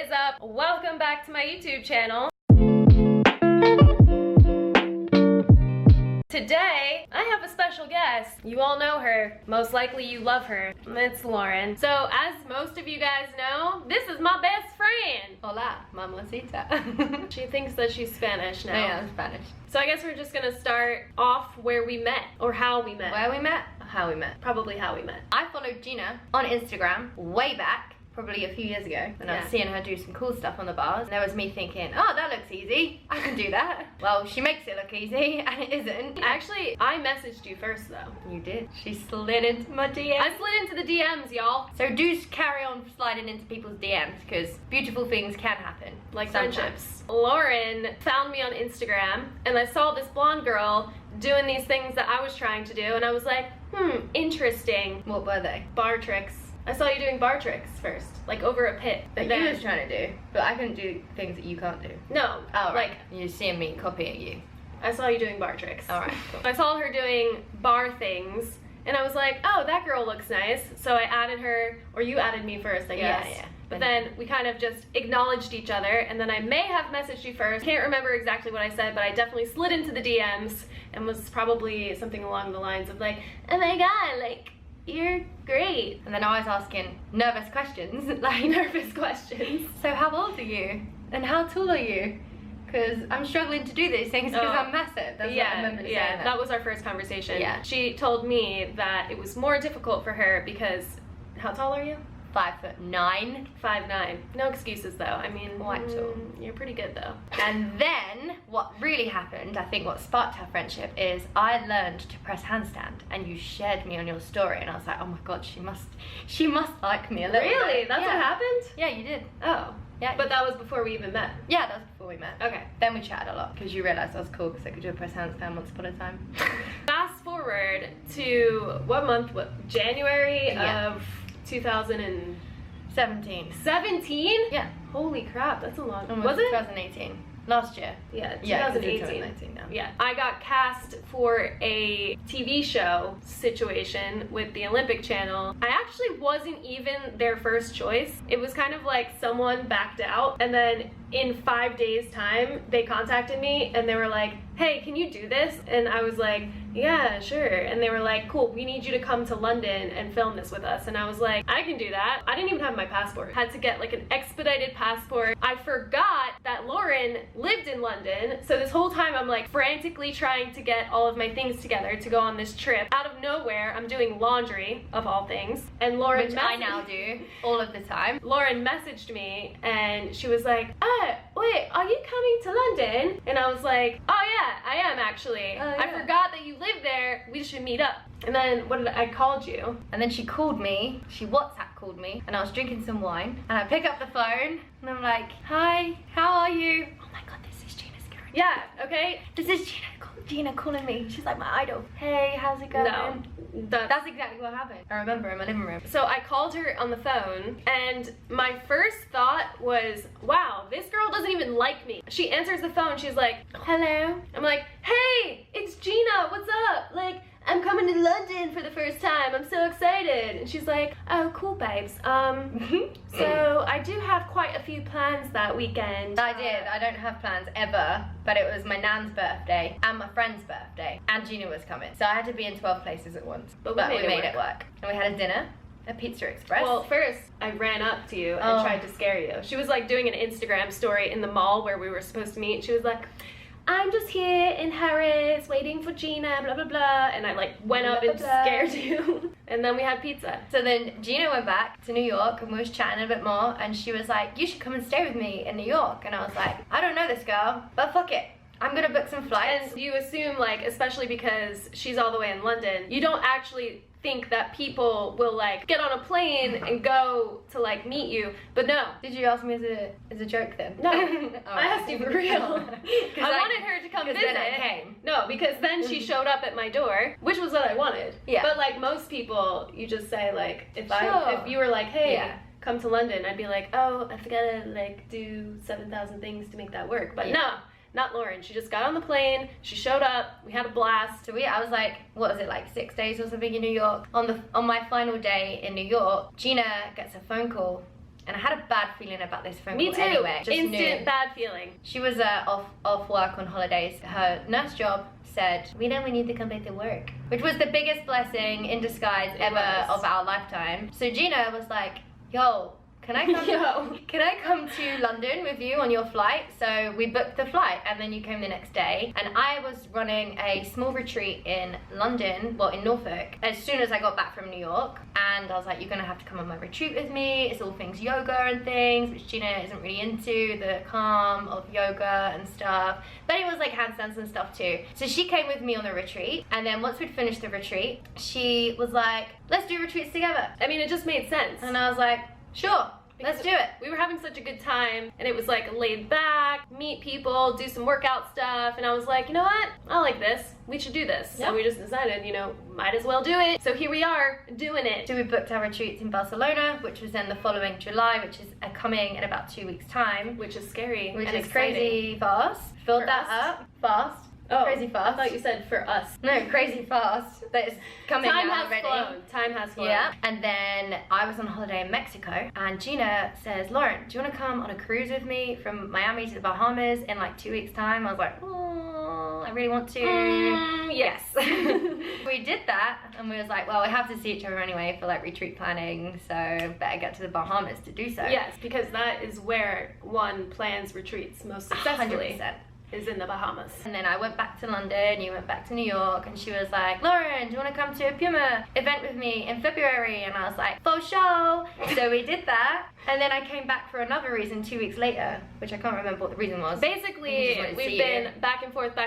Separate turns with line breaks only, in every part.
is up? Welcome back to my YouTube channel. Today, I have a special guest. You all know her. Most likely you love her. It's Lauren. So, as most of you guys know, this is my best friend.
Hola, mamacita.
She thinks that she's Spanish now.
Yeah, I'm Spanish.
So I guess we're just gonna start off where we met, or how we met.
Where we met? How we met.
Probably how we met.
I followed Gina on Instagram way back, probably a few years ago, when I was seeing her do some cool stuff on the bars. And there was me thinking, oh, that looks easy. I can do that. Well, she makes it look easy, and it isn't.
Actually, I messaged you first, though.
You did. She slid into my DMs.
I slid into the DMs, y'all.
So do carry on sliding into people's DMs, because beautiful things can happen.
Like
sometimes.
friendships. Lauren found me on Instagram, and I saw this blonde girl doing these things that I was trying to do, and I was like, interesting.
What were they?
Bar tricks. I saw you doing bar tricks first, like over a pit.
That you was trying to do, but I couldn't do things that you can't do.
No.
Oh, right.
Like,
you're seeing me copying you.
I saw you doing bar tricks.
Alright, cool.
I saw her doing bar things, and I was like, oh, that girl looks nice. So I added her, or you added me first, I guess.
Yeah.
But then we kind of just acknowledged each other, and then I may have messaged you first. Can't remember exactly what I said, but I definitely slid into the DMs and was probably something along the lines of like, oh my god, like, you're great.
And then I was asking nervous questions, like nervous questions. So how old are you? And how tall are you? Because I'm struggling to do these things because I'm massive. That's what I remember saying.
That was our first conversation.
Yeah.
She told me that it was more difficult for her because, how tall are you?
5'9".
5'9". No excuses though. I mean,
Quite tall.
You're pretty good though.
And then what really happened, I think what sparked our friendship, is I learned to press handstand, and you shared me on your story, and I was like, oh my god, she must like me a little bit.
Really? That's what happened?
Yeah, you did.
Oh.
Yeah.
But that was before we even met.
Yeah, that was before we met.
Okay.
Then we chatted a lot because you realised I was cool because I could do a press handstand once upon a time.
Fast forward to what month? What, January of
2017.
17?
Yeah.
Holy crap, that's a long.
Almost
Was it?
2018. Last year.
Yeah,
Yeah,
2018.
2019 now.
Yeah, I got cast for a TV show situation with the Olympic Channel. I actually wasn't even their first choice. It was kind of like someone backed out, and then in 5 days time they contacted me and they were like, hey, can you do this? And I was like, yeah, sure. And they were like, cool, we need you to come to London and film this with us. And I was like, I can do that. I didn't even have my passport. Had to get like an expedited passport. I forgot that Lauren lived in London. So this whole time I'm like frantically trying to get all of my things together to go on this trip. Out of nowhere, I'm doing laundry, of all things. And Lauren,
which I now do all of the time.
Lauren messaged me and she was like, oh, wait, are you coming to London? And I was like, oh yeah, I am actually. I forgot that you live there. We should meet up. And then I called you.
And then she called me, she WhatsApp called me, and I was drinking some wine, and I pick up the phone, and I'm like, hi, how are you? Oh my god, this is Gina Scarangella.
Yeah, okay.
This is Gina calling me. She's like my idol. Hey, how's it going?
No.
That's exactly what happened. I remember in my living room.
So I called her on the phone, and my first thought was, wow, this girl doesn't even like me. She answers the phone, she's like, hello? I'm like, hey, it's Gina, what's up? Like, I'm coming to London for the first time. I'm so excited. And she's like, oh, cool, babes. So I do have quite a few plans that weekend.
I did. I don't have plans ever, but it was my nan's birthday and my friend's birthday, and Gina was coming. So I had to be in 12 places at once. But we made it work. And we had a dinner at Pizza Express.
Well, first, I ran up to you and tried to scare you. She was like doing an Instagram story in the mall where we were supposed to meet. She was like, I'm just here in Harris waiting for Gina, blah, blah, blah. And I like went up and scared you. And then we had pizza.
So then Gina went back to New York and we was chatting a bit more, and she was like, you should come and stay with me in New York. And I was like, I don't know this girl, but fuck it. I'm gonna book some flights.
And you assume, like, especially because she's all the way in London, you don't actually think that people will like get on a plane and go to like meet you, but no.
Did you ask me as a joke then?
No. I asked you for real. I wanted her to come visit.
Then I came.
No, because then she showed up at my door, which was what I wanted.
Yeah.
But like most people, you just say like, if you were like, hey, come to London, I'd be like, oh, I've gotta like do 7,000 things to make that work. But no. Not Lauren. She just got on the plane, she showed up, we had a blast.
So I was like, what was it, like 6 days or something in New York? On my final day in New York, Gina gets a phone call And I had a bad feeling about this phone
Me
call
too.
anyway. Just
Instant
knew.
bad feeling.
She was off work on holidays. Her nurse job said, we know we need to come back to work. Which was the biggest blessing in disguise ever of our lifetime. So Gina was like, yo, can I come to London with you on your flight? So we booked the flight and then you came the next day. And I was running a small retreat in London, well in Norfolk, as soon as I got back from New York. And I was like, you're gonna have to come on my retreat with me. It's all things yoga and things, which Gina isn't really into, the calm of yoga and stuff. But it was like handstands and stuff too. So she came with me on the retreat. And then once we'd finished the retreat, she was like, let's do retreats together.
I mean, it just made sense.
And I was like, sure. Let's do it.
We were having such a good time and it was like laid back, meet people, do some workout stuff, and I was like, you know what? I like this. We should do this.
Yeah.
So we just decided, you know, might as well do it. So here we are doing it.
So we booked our retreats in Barcelona, which was then the following July, which is coming in about 2 weeks' time.
Which is scary.
Which
and
is
exciting.
crazy fast. Filled
For
that
us?
up fast.
Oh,
Crazy fast.
I thought you said for us.
No, crazy fast. That is coming
Time
now
has
already.
flown. Time has flown.
Yeah, and then I was on holiday in Mexico, and Gina says, Lauren, do you want to come on a cruise with me from Miami to the Bahamas in like 2 weeks' time? I was like, oh, I really want to.
Yes.
We did that, and we was like, well, we have to see each other anyway for like retreat planning, so better get to the Bahamas to do so.
Yes, because that is where one plans retreats most successfully.
100%.
Is in the Bahamas.
And then I went back to London, you went back to New York, and she was like, Lauren, do you want to come to a Puma event with me in February? And I was like, for sure. So we did that, and then I came back for another reason 2 weeks later, which I can't remember what the reason was.
Basically, we've been back and forth,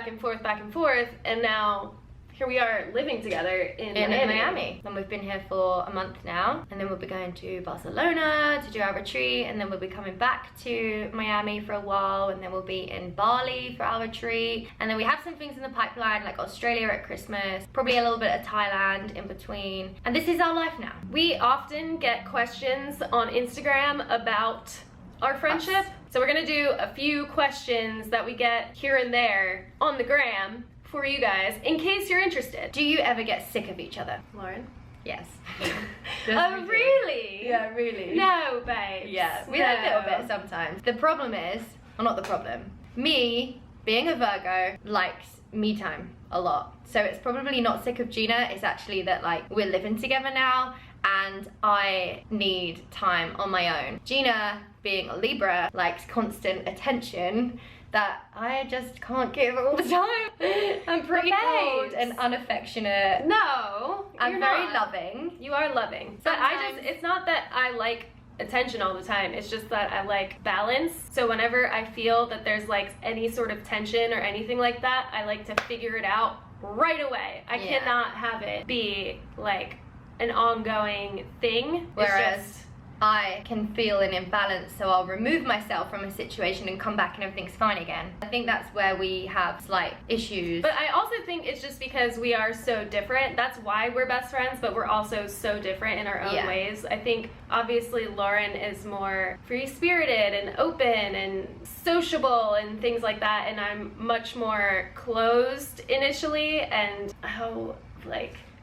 and now here we are living together in Miami.
And we've been here for a month now, and then we'll be going to Barcelona to do our retreat, and then we'll be coming back to Miami for a while, and then we'll be in Bali for our retreat, and then we have some things in the pipeline like Australia at Christmas, probably a little bit of Thailand in between, and this is our life now.
We often get questions on Instagram about our friendship, so we're gonna do a few questions that we get here and there on the gram for you guys, in case you're interested.
Do you ever get sick of each other?
Lauren?
Yes.
Oh, really?
Yeah, really.
No, babe.
Yeah, we like a little bit sometimes. The problem is, well, not the problem, me, being a Virgo, likes me time a lot. So it's probably not sick of Gina, it's actually that like we're living together now and I need time on my own. Gina, being a Libra, likes constant attention that I just can't give all the time. I'm pretty cold and unaffectionate.
No,
I'm very loving.
You are loving. But it's not that I like attention all the time, it's just that I like balance. So whenever I feel that there's like any sort of tension or anything like that, I like to figure it out right away. I cannot have it be like an ongoing thing.
Whereas I can feel an imbalance, so I'll remove myself from a situation and come back and everything's fine again. I think that's where we have slight issues.
But I also think it's just because we are so different. That's why we're best friends, but we're also so different in our own ways. I think obviously Lauren is more free-spirited and open and sociable and things like that, and I'm much more closed initially and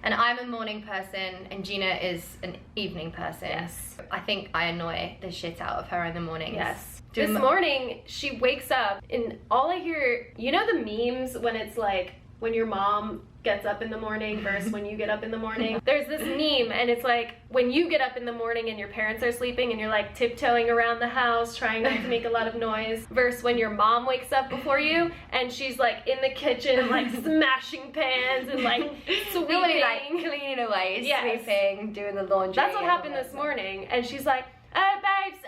and I'm a morning person and Gina is an evening person.
Yes.
I think I annoy the shit out of her in the mornings.
Yes. This morning, she wakes up and all I hear, you know the memes when it's like, when your mom gets up in the morning versus when you get up in the morning? There's this meme and it's like, when you get up in the morning and your parents are sleeping and you're like tiptoeing around the house trying not to make a lot of noise, versus when your mom wakes up before you and she's like in the kitchen like smashing pans and like sweeping.
Really like cleaning away, sweeping, doing the laundry.
That's what happened this morning, and she's like, babes,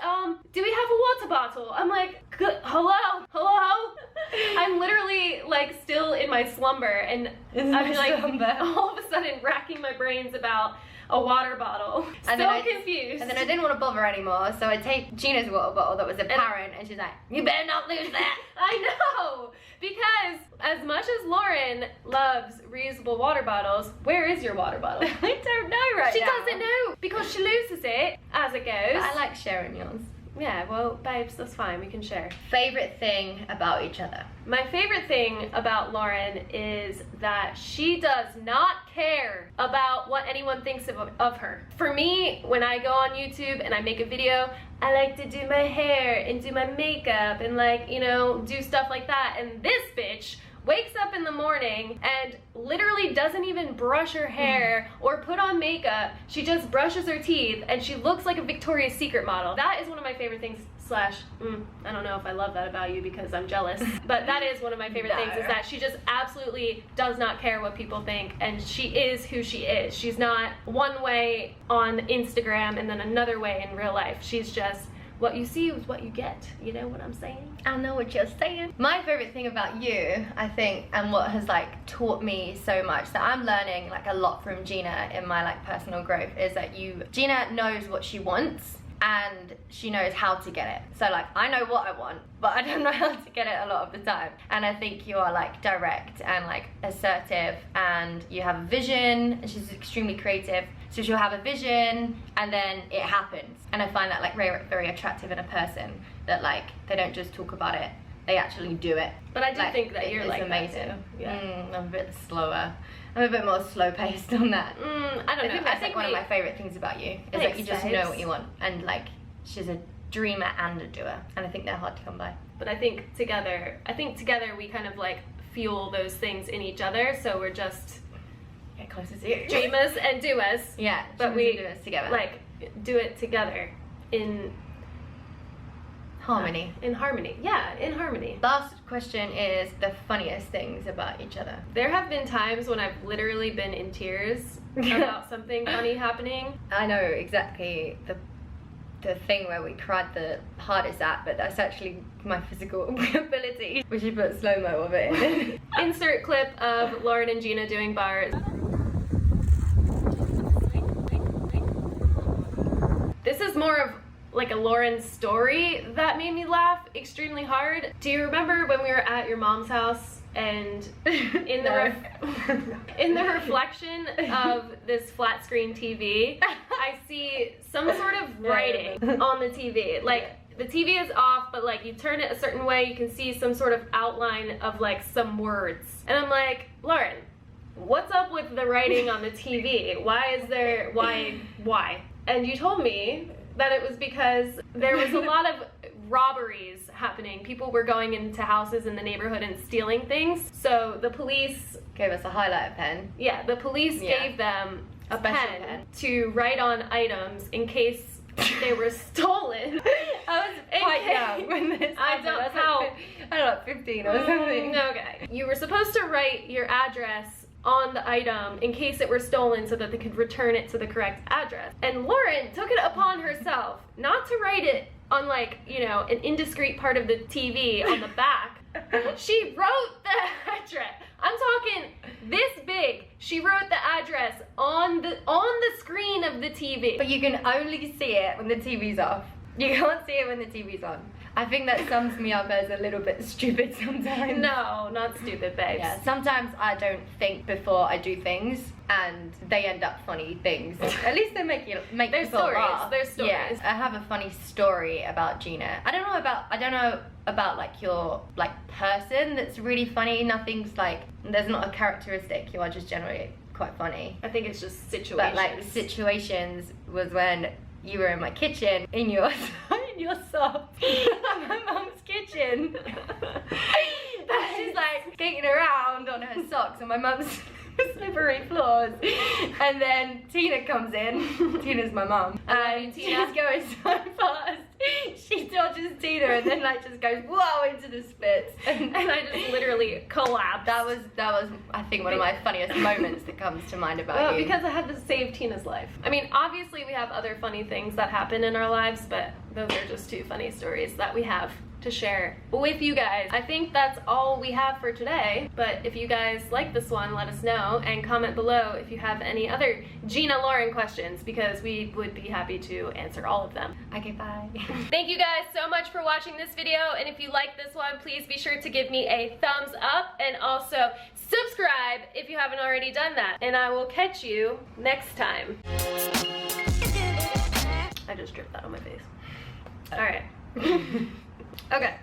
do we have a water bottle? I'm like, hello? I'm literally like still in my slumber, and I'm like all of a sudden racking my brains about a water bottle. And so confused.
And then I didn't want to bother anymore, so I take Gina's water bottle that was apparent, and she's like, you better not lose that.
I know, because as much as Lauren loves reusable water bottles, where is your water bottle?
I don't know right now.
She doesn't know, because she loses it as it goes.
But I like sharing yours.
Yeah, well, babes, that's fine. We can share.
Favorite thing about each other?
My favorite thing about Lauren is that she does not care about what anyone thinks of her. For me, when I go on YouTube and I make a video, I like to do my hair and do my makeup and like, you know, do stuff like that. And this bitch wakes up in the morning and literally doesn't even brush her hair or put on makeup. She just brushes her teeth and she looks like a Victoria's Secret model. That is one of my favorite things, slash, I don't know if I love that about you because I'm jealous, but that is one of my favorite things, is that she just absolutely does not care what people think, and she is who she is. She's not one way on Instagram and then another way in real life. She's just, what you see is what you get. You know what I'm saying?
I know what you're saying. My favorite thing about you, I think, and what has like taught me so much, that I'm learning like a lot from Gina in my like personal growth, is that Gina knows what she wants and she knows how to get it. So like, I know what I want, but I don't know how to get it a lot of the time. And I think you are like direct and like assertive, and you have a vision, and she's extremely creative. So she'll have a vision and then it happens. And I find that like very, very attractive in a person, that like they don't just talk about it, they actually do it.
But I do
like,
think that you're like
amazing.
that too. Yeah.
I'm a bit slower. I'm a bit more slow paced on that.
I don't know.
I think that's like one of my favorite things about you, is that you just know what you want, and like she's a dreamer and a doer, and I think they're hard to come by.
But I think together we kind of like fuel those things in each other, so we're just
Get closer to you.
dreamers and doers.
Yeah,
but we
do it together.
like do it together in
harmony.
In harmony. Yeah, in harmony.
Last question is the funniest things about each other.
There have been times when I've literally been in tears about something funny happening.
I know exactly the thing where we cried the hardest at, but that's actually my physical ability. We should put slow-mo of it in.
Insert clip of Lauren and Gina doing bars. This is more of like a Lauren story that made me laugh extremely hard. Do you remember when we were at your mom's house and in the in the reflection of this flat screen TV, I see some sort of writing on the TV. Like the TV is off, but like you turn it a certain way, you can see some sort of outline of like some words. And I'm like, Lauren, what's up with the writing on the TV? Why is there, why? And you told me that it was because there was a lot of robberies happening. People were going into houses in the neighborhood and stealing things. So the police
gave us a highlighter pen.
Yeah, the police gave them a pen to write on items in case they were stolen.
I was quite young when this happened. I don't know, 15 or something.
Okay. You were supposed to write your address on the item in case it were stolen so that they could return it to the correct address. And Lauren took it upon herself not to write it on like, you know, an indiscreet part of the TV on the back. She wrote the address. I'm talking this big. She wrote the address on the screen of the TV.
But you can only see it when the TV's off. You can't see it when the TV's on. I think that sums me up as a little bit stupid sometimes.
No, not stupid, babes.
Yeah, sometimes I don't think before I do things, and they end up funny things. At least they make people laugh.
There's stories.
Yeah, I have a funny story about Gina. I don't know about like your like person that's really funny. Nothing's like, there's not a characteristic. You are just generally quite funny.
I think it's just situations.
But like situations was when you were in my kitchen in your socks in my mum's kitchen. And she's like skating around on her socks on my mum's slippery floors. And then Tina comes in. Tina's my mum. And she's going so fast. She dodges Tina and then like just goes whoa into the spits.
And I just literally collapsed.
That was I think one of my funniest moments that comes to mind about you.
Because I had to save Tina's life. I mean, obviously we have other funny things that happen in our lives, but those are just two funny stories that we have to share with you guys. I think that's all we have for today, but if you guys like this one, let us know and comment below if you have any other Gina Lauren questions, because we would be happy to answer all of them.
Okay, bye.
Thank you guys so much for watching this video, and if you like this one, please be sure to give me a thumbs up and also subscribe if you haven't already done that, and I will catch you next time. I just dripped that on my face. All right.
Okay.